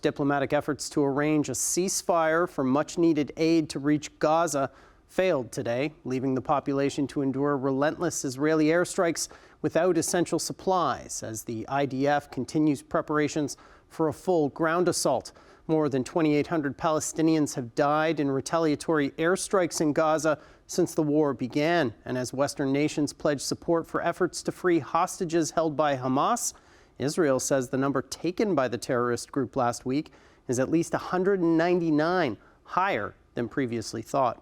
Diplomatic efforts to arrange a ceasefire for much-needed aid to reach Gaza failed today, leaving the population to endure relentless Israeli airstrikes without essential supplies as the IDF continues preparations for a full ground assault. More than 2,800 Palestinians have died in retaliatory airstrikes in Gaza since the war began. And as Western nations pledge support for efforts to free hostages held by Hamas, Israel says the number taken by the terrorist group last week is at least 199, higher than previously thought.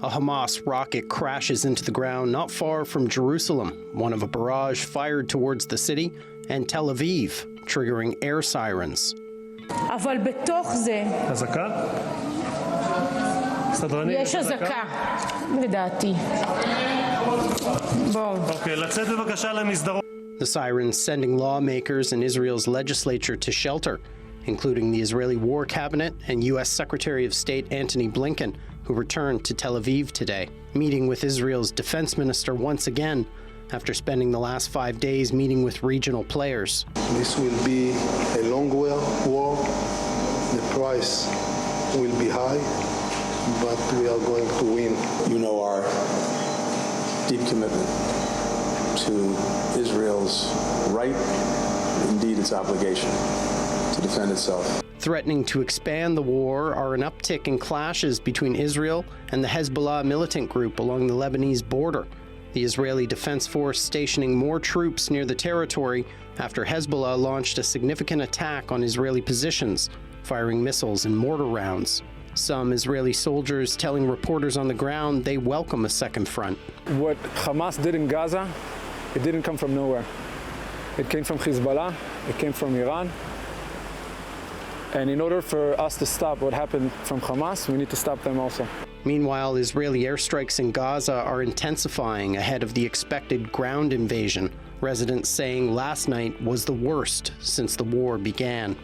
A Hamas rocket crashes into the ground not far from Jerusalem, one of a barrage fired towards the city, and Tel Aviv, triggering air sirens. אבל בתוך זה יש אזעקה, לדעתי. אוקיי, לצאת בבקשה למסדרון. The sirens sending lawmakers in Israel's legislature to shelter, including the Israeli War Cabinet and U.S. Secretary of State Antony Blinken, who returned to Tel Aviv today, meeting with Israel's defense minister once again after spending the last 5 days meeting with regional players. This will be a long war. The price will be high, but we are going to win. You know our deep commitment to Israel's right, indeed its obligation, to defend itself. Threatening to expand the war are an uptick in clashes between Israel and the Hezbollah militant group along the Lebanese border. The Israeli Defense Force stationing more troops near the territory after Hezbollah launched a significant attack on Israeli positions, firing missiles and mortar rounds. Some Israeli soldiers telling reporters on the ground they welcome a second front. What Hamas did in Gaza, it didn't come from nowhere. It came from Hezbollah, it came from Iran. And in order for us to stop what happened from Hamas, we need to stop them also. Meanwhile, Israeli airstrikes in Gaza are intensifying ahead of the expected ground invasion, residents saying last night was the worst since the war began.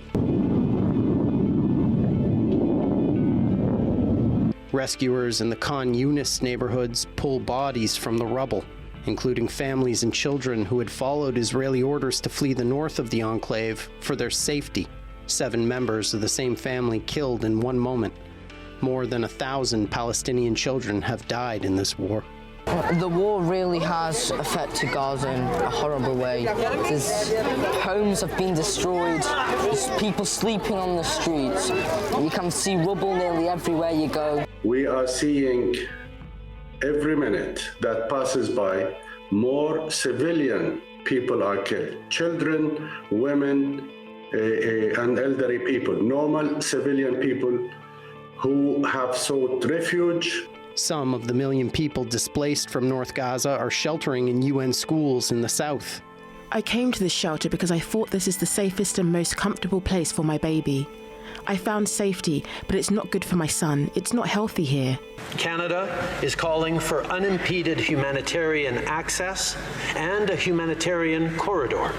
Rescuers in the Khan Yunis neighborhoods pull bodies from the rubble, including families and children who had followed Israeli orders to flee the north of the enclave for their safety. 7 members of the same family killed in one moment. More than 1,000 Palestinian children have died in this war. The war really has affected Gaza in a horrible way. Homes have been destroyed, there's people sleeping on the streets. You can see rubble nearly everywhere you go. We are seeing every minute that passes by, more civilian people are killed. Children, women, and elderly people, normal civilian people who have sought refuge. Some of the million people displaced from North Gaza are sheltering in UN schools in the south. I came to this shelter because I thought this is the safest and most comfortable place for my baby. I found safety, but it's not good for my son. It's not healthy here. Canada is calling for unimpeded humanitarian access and a humanitarian corridor,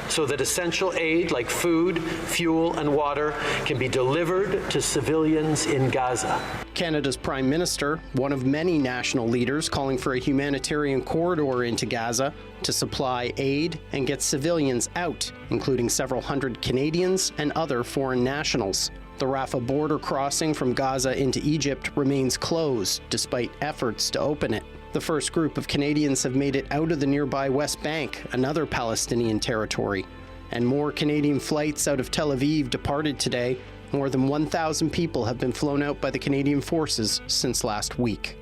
so that essential aid like food, fuel, and water can be delivered to civilians in Gaza. Canada's Prime Minister, one of many national leaders calling for a humanitarian corridor into Gaza to supply aid and get civilians out, including several hundred Canadians and other foreign nationals. The Rafah border crossing from Gaza into Egypt remains closed despite efforts to open it. The first group of Canadians have made it out of the nearby West Bank, another Palestinian territory. And more Canadian flights out of Tel Aviv departed today. More than 1,000 people have been flown out by the Canadian forces since last week.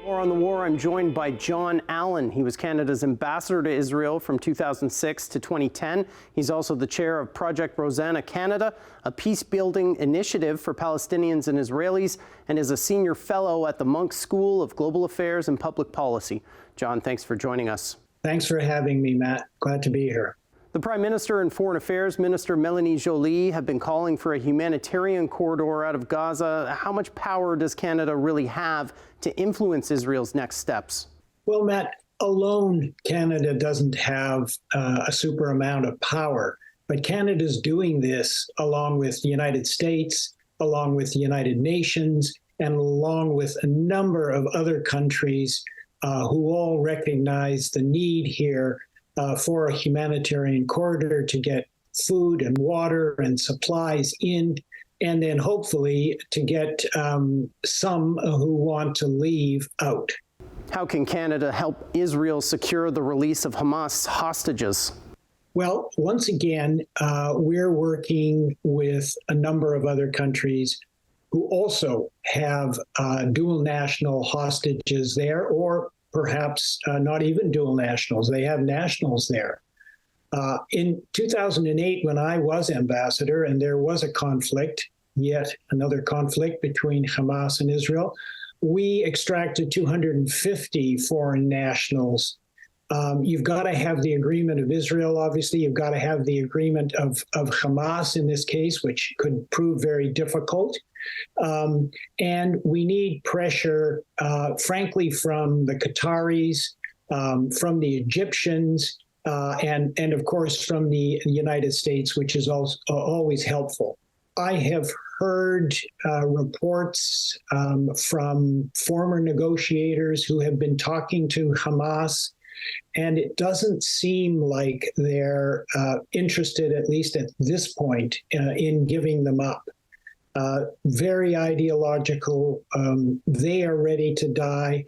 More on the war, I'm joined by Jon Allen. He was Canada's ambassador to Israel from 2006 to 2010. He's also the chair of Project Rozana Canada, a peacebuilding initiative for Palestinians and Israelis, and is a senior fellow at the Munk School of Global Affairs and Public Policy. Jon, thanks for joining us. Thanks for having me, Matt. Glad to be here. The Prime Minister and Foreign Affairs Minister Melanie Joly have been calling for a humanitarian corridor out of Gaza. How much power does Canada really have to influence Israel's next steps? Well, Matt, alone, Canada doesn't have a super amount of power, but Canada's doing this along with the United States, along with the United Nations, and along with a number of other countries who all recognize the need here for a humanitarian corridor to get food and water and supplies in, and then hopefully to get some who want to leave out. How can Canada help Israel secure the release of Hamas hostages? Well, once again, we're working with a number of other countries who also have dual national hostages there, or perhaps not even dual nationals. They have nationals there. In 2008, when I was ambassador and there was a conflict, yet another conflict between Hamas and Israel, we extracted 250 foreign nationals. You've got to have the agreement of Israel, obviously. You've got to have the agreement of Hamas in this case, which could prove very difficult. And we need pressure, frankly, from the Qataris, from the Egyptians, and of course, from the United States, which is also always helpful. I have heard reports from former negotiators who have been talking to Hamas, and it doesn't seem like they're interested, at least at this point, in giving them up. Very ideological. They are ready to die.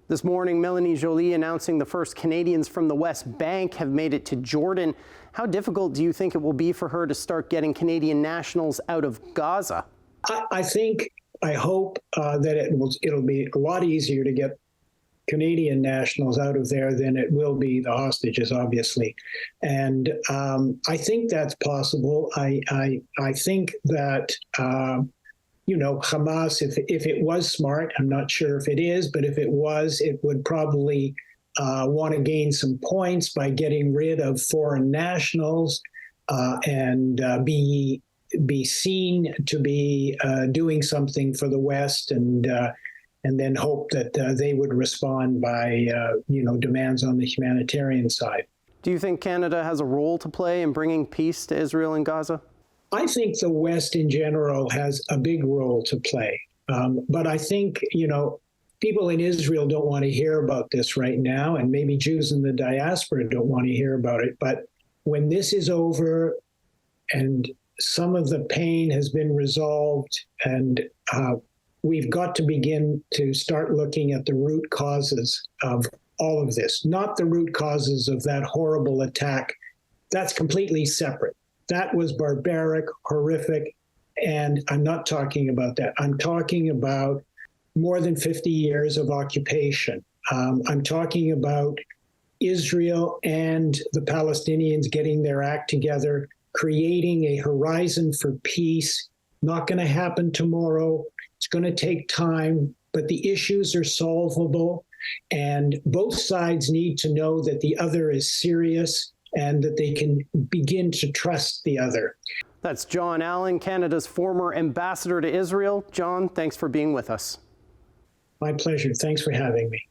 This morning, Melanie Joly announcing the first Canadians from the West Bank have made it to Jordan. How difficult do you think it will be for her to start getting Canadian nationals out of Gaza? I hope that it'll be a lot easier to get Canadian nationals out of there than it will be the hostages, obviously. And I think that's possible. I think that, Hamas, if it was smart, I'm not sure if it is, but if it was, it would probably want to gain some points by getting rid of foreign nationals and be seen to be doing something for the West, and then hope that they would respond by, demands on the humanitarian side. Do you think Canada has a role to play in bringing peace to Israel and Gaza? I think the West in general has a big role to play. But I think, people in Israel don't want to hear about this right now, and maybe Jews in the diaspora don't want to hear about it. But when this is over and some of the pain has been resolved, and we've got to begin to start looking at the root causes of all of this, not the root causes of that horrible attack. That's completely separate. That was barbaric, horrific, and I'm not talking about that. I'm talking about more than 50 years of occupation. I'm talking about Israel and the Palestinians getting their act together, creating a horizon for peace. Not going to happen tomorrow. It's going to take time, but the issues are solvable, and both sides need to know that the other is serious and that they can begin to trust the other. That's Jon Allen, Canada's former ambassador to Israel. Jon, thanks for being with us. My pleasure. Thanks for having me.